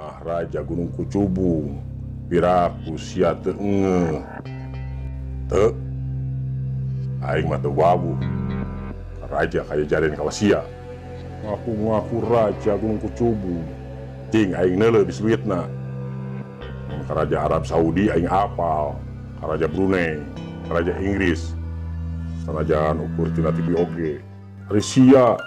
mah Raja Gunung Kucubung, piraku sia teu ngeuh. Teu, aing mah teu wawuh. Raja kaya jaden kawasia. Ngaku-ngaku Raja Gunung Kucubung. Cing aing neuleuh di duitna. Ka Raja Arab Saudi aing apal, ka Raja Brunei, ka Raja Inggris. Sanajan ukur tina TV oge. Ari sia.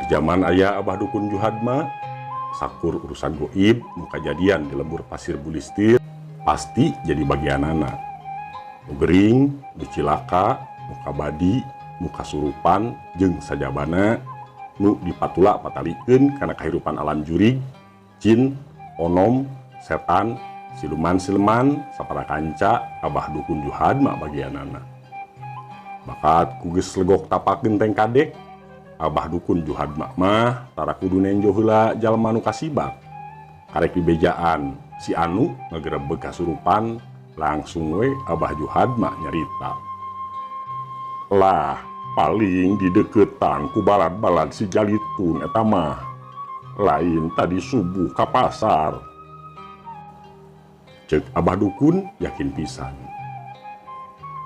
Zaman ayah Abah Dukun Juhadma, sakur urusan goib nu kajadian di lembur pasir Bulistir pasti jadi bagian anak. Nu gering, nu cilaka, nu kabadi, nu kasurupan, jeung sajabana nu dipatula patalikeun kana kahirupan alam jurig, jin, onom, setan, siluman-siluman, sapara kanca Abah Dukun Juhadma bagian anak. Bakat kugeus legok tapak genteng kadek, Abah Dukun Juhadma mah tara kudu nenjo heula jalma nu kasibak. Karek dibejaan si anu ngagerebeg kasurupan, langsung we Abah Juhadma nyarita. Lah paling di deketan ku balad-balad si Jalitun eta mah. Lain tadi subuh ka pasar. Ceuk Abah Dukun yakin pisan.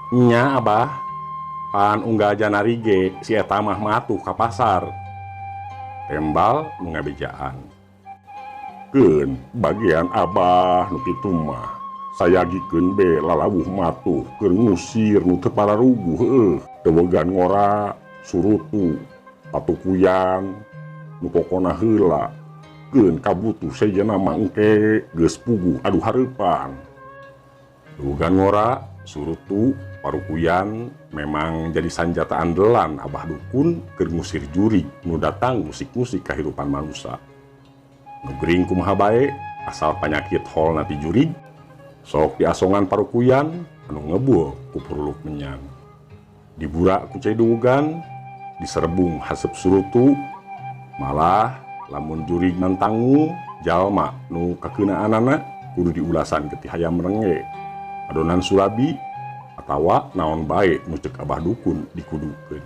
Nya Abah, pan unggah janari ge si eta mah matuh ka pasar. Tembal nu ngabejaan. Keun bagian Abah nu kitu mah. Sayagikeun be lalawuh matuh keur ngusir nu teu pararuguh heueuh. Dewegan ngora, surutu, patukuyan, nu pokona heula. Keun kabutuh sejenna mah engke geus puguh aduh hareupan. Dewegan ngora, surutu, parukuyan memang jadi sanjata andalan Abah Dukun keur ngusir jurig nu datang musik-musik kahirupan manusia. Nu gering kumaha bae asal penyakit hol nati jurig sok diasongan parukuyan anu ngebuh ku puruluk menyan. Diburak ku cai dugan, diserebung hasep surutu, malah lamun jurig nantangmu jalma nu kakeunaan kudu diulasan getih hayam merenge adonan surabi atawa naon bae nu ceuk Abah Dukun dikudukeun.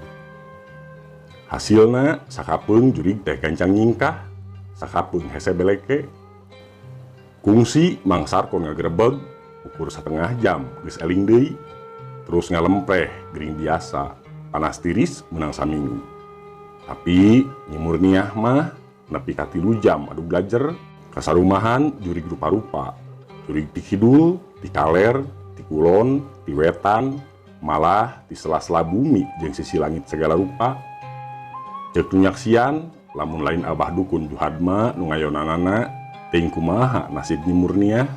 Hasilna sakapeung jurig teh gancang nyingkah, sakapeung hese beleke. Kungsi mangsar kon ngagerebeg ukur setengah jam geus eling deui, terus ngalempreh gering biasa, panas tiris menang saminggu. Tapi nyimurniah mah nepi ka 3 jam adu blajer kasarumahan jurig rupa-rupa. Jurig ti kidul, ti kaler, ti kulon, ti wetan, malah di sela-sela bumi jeung sisi langit segala rupa. Ceuk nyaksian lamun lain Abah Dukun Juhadma nu ngayonanana teuing kumaha nasib nyimurniah.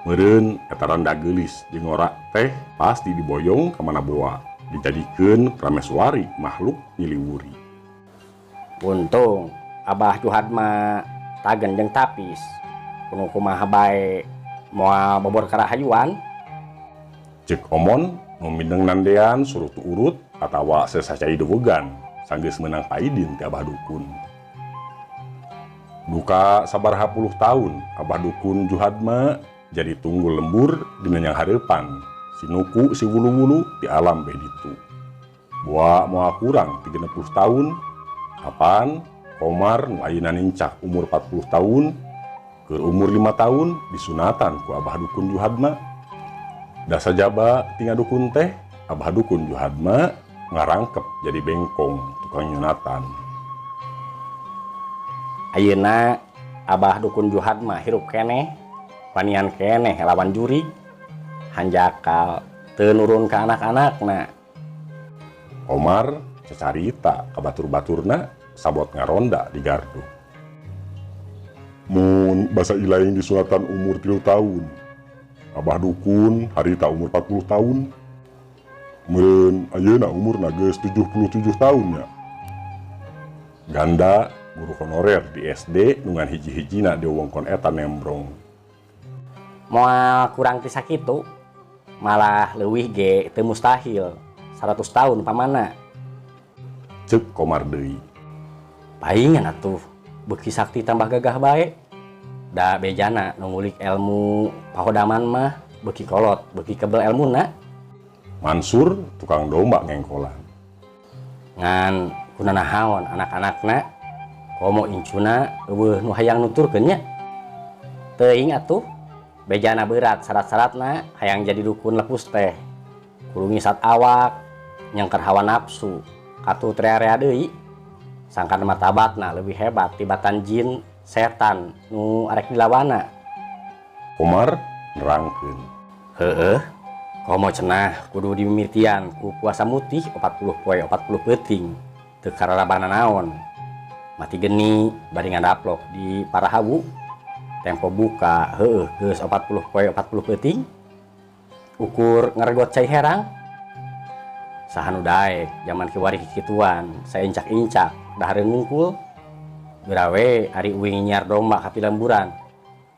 Meureun eta randa geulis jeung ora teh pasti diboyong ka mana boa, dijadikeun prameswari makhluk nyiliwuri. Untung Abah Juhadma tagen jeung tapis, kudu kumaha bae moal bobor karahayuan. Ceuk omon memindeng nandean surutu urut atawa sesacai dewegan sanggeus meunang paidin ti Abah Dukun. Duka sabaraha puluh tahun Abah Dukun Juhadma jadi tunggul lembur dina yang hareupan, si nuku si wulu-wulu di alam beh ditu. Buah moal kurang 30 tahun, kapan Komar nu ayeuna nincak umur 40 tahun, ke umur 5 tahun disunatan ku Abah Dukun Juhadma. Da sajaba tinggal dukun teh, Abah Dukun Juhadma ngarangkep jadi bengkong tukang nyunatan. Ayeuna Abah Dukun Juhadma hirup keneh, panian keneh lawan jurig, hanjakal teu nurun ka anak-anakna. Komar cecarita ka batur-baturna sabot ngaronda di gardu. Mun basa ilaing disunatan umur 3 tahun, Abah Dukun harita umur 40 tahun, meureun ayeuna umurna geus 77 tahun nya. Ganda guru honorer di SD nungan hiji-hijina di wewengkon eta nembrong. Moal kurang ti sakitu, malah leuwih ge teu mustahil 100 tahun pamana. Ceuk Komar deui. Paingan atuh beuki sakti tambah gagah bae. Da bejana nu ngulik ilmu pahodaman mah beuki kolot, beuki kebel elmuna. Mansur tukang domba ngengkolan. Ngan kunana haon anak-anakna komo incuna eueuh nu hayang nuturkeun nya. Teuing atuh bejana berat syarat-syaratna hayang jadi dukun lepus teh. Kudu ngisat awak, nyengker hawa nafsu, katu rea-rea deui. Sangkan matabatna lebih hebat tibatan jin setan nu arek dilawana. Komar nerangkeun. Heueuh, komo cenah kudu dimimitian ku puasa mutih 40 poe 40 peuting teu kararabana naon. Mati geni bari ngandaplok di Parahawu. Tempo buka heueuh geus 40 poe 40 peuting. Ukur ngaregot cai herang. Sahanu daek zaman kiwari kikituan saencak-incak dahareun ngungkul. Birawe ari uing nyiar domba ka pilemburan.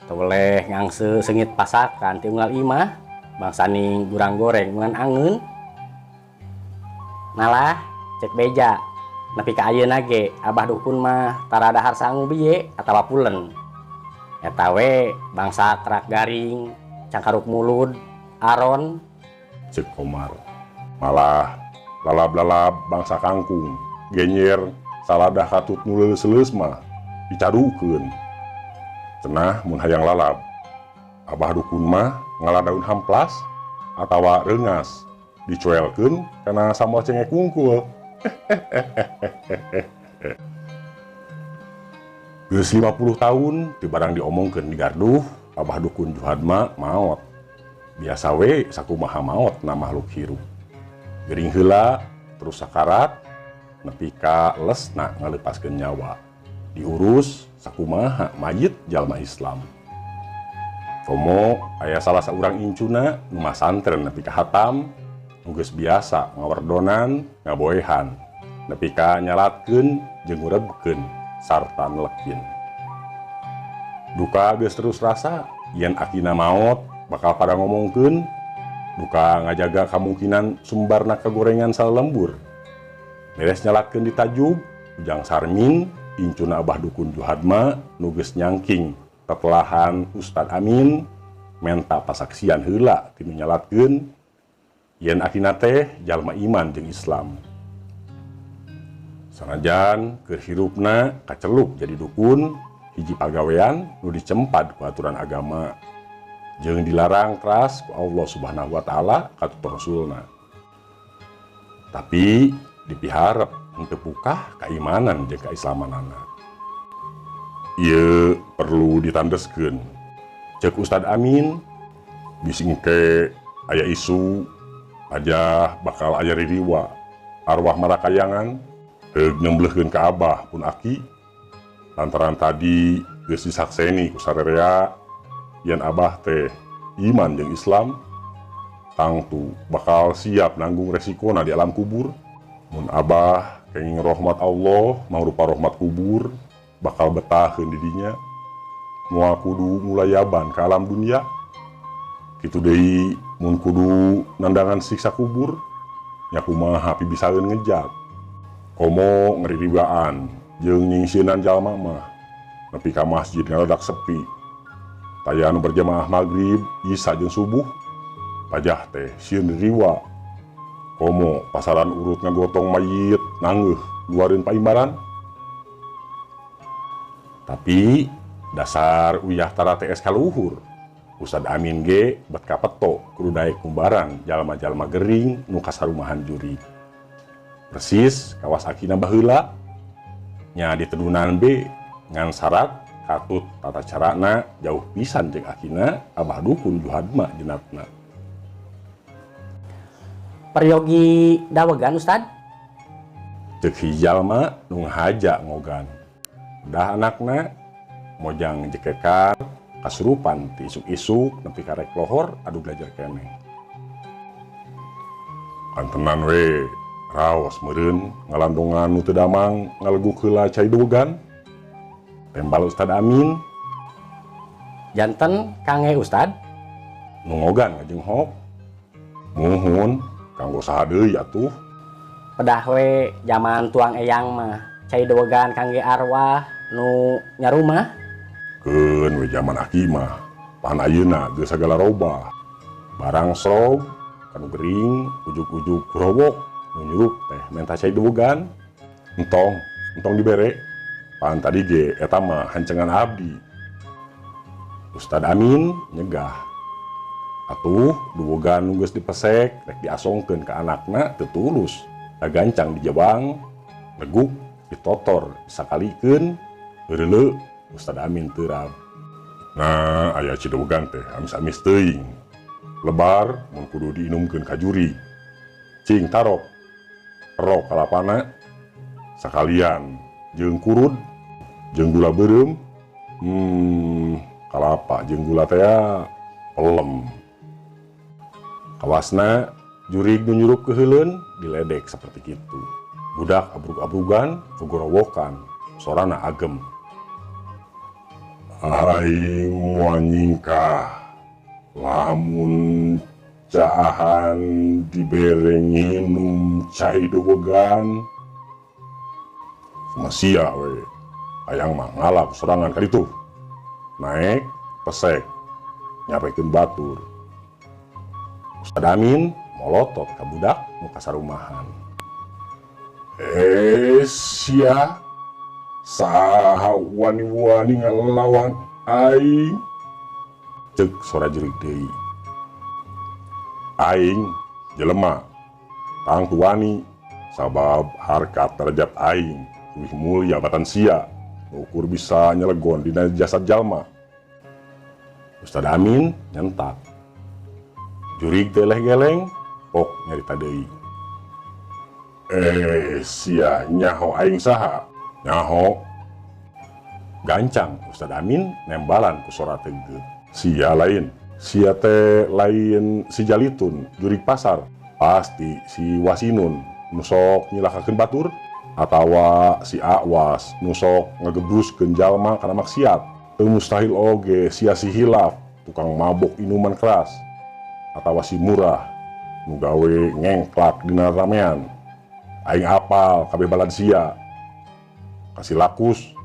Teu boleh ngangse seungit pasakan ti unggal imah bangsa ning gurang goreng ngan angeun. Nalah cek beja nepi ka ayeuna ge Abah Dukun mah tara dahar sangu biye atawa pulen. Eta we bangsa kerak garing, cangkaruk mulud, aron. Cek Komar. Malah lalab-lalab bangsa kangkung, genyer saladah katut nu leus-leus mah dicadukeun. Cenah mun hayang lalab, Abah Dukun mah ngaladaun hamplas atawa reungas dicoelkeun kana samoal cengek wungkul. Geus 50 tahun ti barang diomongkeun di garduh, Abah Dukun Juhadma maot. Biasa we sakumaha maot na makhluk hirup. Gering heula terus sakarat nepi ka lesna ngalepaskeun nyawa. Diurus sakumaha mayit jalma Islam. Komo aya salah saurang incuna nu mah santren nepi ka hatam, nu geus biasa ngawerdonan, ngaboehan, nepi ka nyalatkeun jeung ngurebkeun sarta nelekin. Duka geus terus rasa yen akina maot bakal pada ngomongkeun. Duka ngajaga kemungkinan sumbarna kegorengan salembur. Beres nyalatkeun di tajub, ujang sarmin incuna Abah Dukun Juhadma nu geus nyangking tetelahan Ustad Amin menta pasaksian heula ti nu nyalatkeun yen akina teh jalma iman jeung Islam. Sanajan keur hirupna kaceluk jadi dukun, hiji pagawean nu dicempad ku aturan agama jeung dilarang keras ku Allah Subhanahu wa taala katutur Rasulna. Tapi dipiharep henteu pukah keimanan jeung kaislamanana. Ieu perlu ditandeskeun. Ceuk Ustad Amin, bising ke aya isu aja bakal aya ririwa arwah marakayangan heug nembleukeun ka Abah pun aki lantaran tadi geus disakseni ku sarerea yen Abah teh iman jeung Islam, tangtu bakal siap nanggung resikona di alam kubur. Mun Abah kenging rahmat Allah mangrupa rahmat kubur bakal betaheun di dinya, moal kudu mulayaban ka alam dunia. Kitu deui mun kudu nandangan siksa kubur, nya kumaha pibisaeun ngejak. Komo ngaririwaan jeung nyingsieunan jalma mah nepi ka masjid ngaradak sepi. Taya anu berjamaah maghrib, isya jeung subuh, pajah teh sieun riwa. Komo pasaran urut ngagotong mayit nanggeuh luareun paimbaran. Tapi dasar uyah tara TS kaluhur. Ustad Amin ge bet kapeto kudu daek kumbaran jalma-jalma gering nu kasarumahan Jurig. Persis kawas akina baheula. Nya ditedunan be ngan syarat katut tata carana jauh pisan jeung akina abah dukun juhadma jenatna. Peryogi dawegan Ustad? Cek hijal mah nu ngahaja ngogan. Udah anakna mojang jekekan kasurupan ti isuk-isuk nepi karek lohor adu belajar keneh. Antenan we raos meureun ngalandongan nu teu damang ngaleguk heula cai dawegan. Tembal Ustad Amin. Janten kange Ustad? Nu ngogan ngajenghok. Muhun kanggo saha deui atuh. Pedah we zaman tuang eyang mah cai dawegan kangge arwah nu nyarumah. Keun we zaman aki mah pan ayeuna geus sagala robah. Barang srog kanu gering ujug-ujug kurowok nu nyurup teh menta cai dawegan. Entong dibere. Pan tadi ge eta mah hancengan abdi. Ustad Amin nyegah. Atuh dawegan nu geus dipesek rek diasongkeun ka anakna teu tulus. Da gancang dijebang, leguk, ditotor, disakalikeun, heureuleu Ustad Amin teurab. Nah, aya cidawegan teh amis-amis teuing. Lebar mun kudu diinumkeun ka Jurig. Cing tarok. Erok kalapana sakalian jeung kurud, jeung gula beureum. Kalapa jeung gula teh pelem. Kawasna Jurig nu nyurup keheuleuan diledek seperti kitu. Budak abrug-abrugan gogorowokan, sorana agem. Aing moal nyingkah lamun caahan dibere nginum cai dawegan. Masia we, hayang mah ngalap sorangan ka ditu. Naek, pesek, nyapekeun batur. Ustad Amin molotot ka budak nu kasarumahan. Sia saha wani-wani ngalawan aing? Cek sora Jurig deui. Aing jelema tang tuani sabab harkat derajat aing leuwih mulia batan sia ukur bisa nyelegon dina jasad jalma. Ustad Amin nyentak. Jurig teh geleng pok nyarita deui. Sia nyaho aing saha? Nyaho gancang Ustad Amin nembalan ku sora teugeuh. Sia lain. Sia teh lain si Jalitun Jurig pasar. Pasti si Wasinun nu sok nyilakakeun batur atawa si Awas nu sok ngagebruskeun jalma kana maksiat. Teu mustahil oge sia si Hilaf tukang mabok inuman keras atawa si Murah nu gawe ngengklak dina ramean. Aing apal kabeh balad sia. Kasih Lakus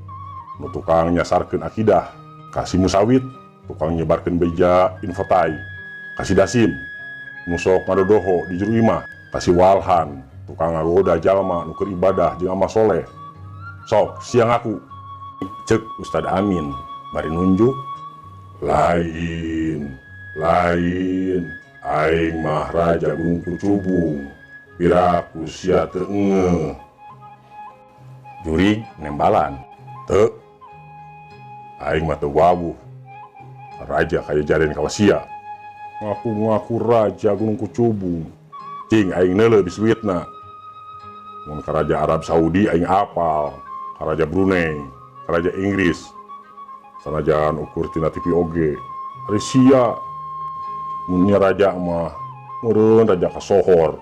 nu tukang nyasarkeun akidah. Kasih Musawit tukang nyebarkeun beja infotai. Kasih Dasim nu sok ngadodoho di juru imah. Kasih Walhan tukang ngagoda jalma nu keur ibadah jeung amal soleh. Sok sia ngaku. Cek Ustad Amin bari nunjuk. Lain aing mah raja Gunung Kucubung. Piraku sia teu ngeuh. Jurig nembalan. Teu. Aing mah teu wawuh. Raja kaya jaren kawas sia. Ngaku-ngaku raja Gunung Kucubung. Cing aing neuleuh bisuitna. Mun ka raja Arab Saudi aing apal. Ka raja Brunei, ka raja Inggris. Sanajan ukur tina TV oge. Ari sia. Mun nya raja mah meureun raja kasohor.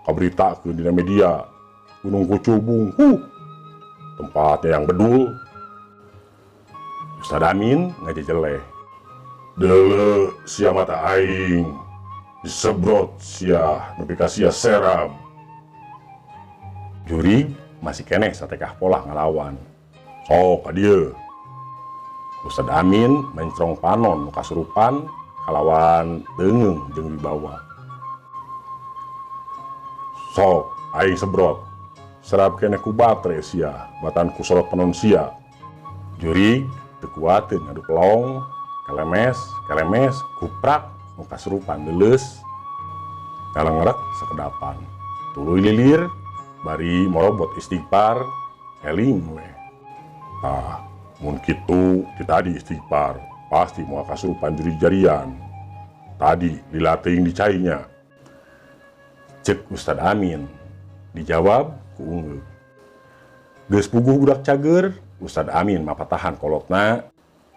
Kaberitakeun dina media. Gunung Kucubung. Tempatnya yang bedul. Ustad Amin ngajejeleh. Deuleu sia mata aing disebrot sia nepi ka sia seram. Jurig masih keneh satekah polah ngalawan. Sok ka dieu. Ustad Amin mencrong panon nu kasurupan kalawan teungeung jeung wibawa. Sok, aing sebrot. Serap kene ku batre sia, batan ku sorot penon sia. Jurig, teu kuatin ngadu pelong, kelemes, kuprak, muka serupan leuleus. Ngalengrek sekedapan. Tuluy lilir, bari morobot istighfar, eling we. Tah, mun kitu ti tadi istighfar, pasti moal kasurupan jurig jarian. Tadi lila teuing dicainya. Cek Ustad Amin, dijawab ku ungeuk. Geus puguh budak cager, Ustad Amin mapatahan kolotna,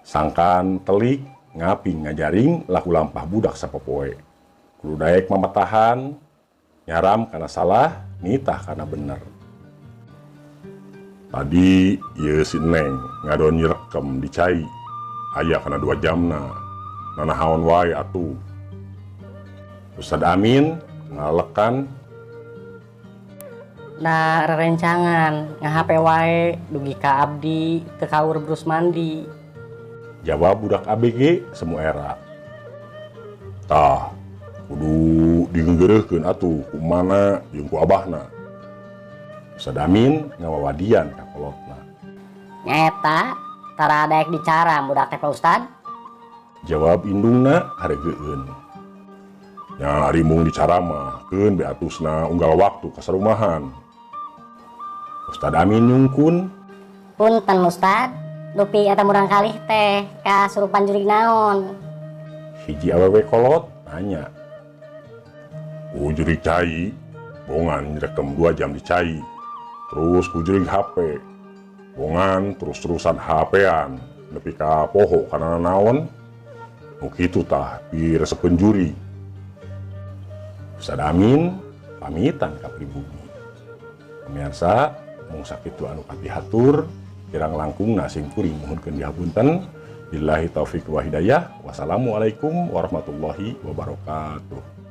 sangkan telik ngaping ngajaring laku lampah budak sapopoe. Kudu daek mamatahan, nyaram karena salah, nitah karena bener. Tadi ieu si Neng ngadon nyirekem dicai, aya kana 2 jamna, nanahaon wae atuh. Ustad Amin ngalekan Da rerencangan ngahape wae dugi ka abdi teu kaur brus mandi. jawab budak ABG semu era. Tah, kudu digegeureukkeun atuh kumana jeung ku abahna. Ustad Amin ngawawadian ka kolotna. Nyaeta tara daek dicara budak teh Pak Ustad. Jawab indungna haregeueun. Nya ari mung dicara mah keun beatusna unggal waktu ka sarumahan. Ustad Amin nyungkun, Punten Ustad, dupi eta murang kalih teh kasurupan jurig naon. hiji awewe kolot nanya. Jurig cai, bongan nyerekem 2 jam dicai. Terus ku jurig HP. Bongan terus-terusan HP-an nepi ka poho kana naon. Nu kitu tah piresepkeun juri. Ustad Amin pamitan ka pribumi. Pemirsa, mung sakitu anu katihatur, kirang langkungna sing kuring mohonkeun dihapunten. Billahi taufik wa hidayah. Wassalamualaikum warahmatullahi wabarakatuh.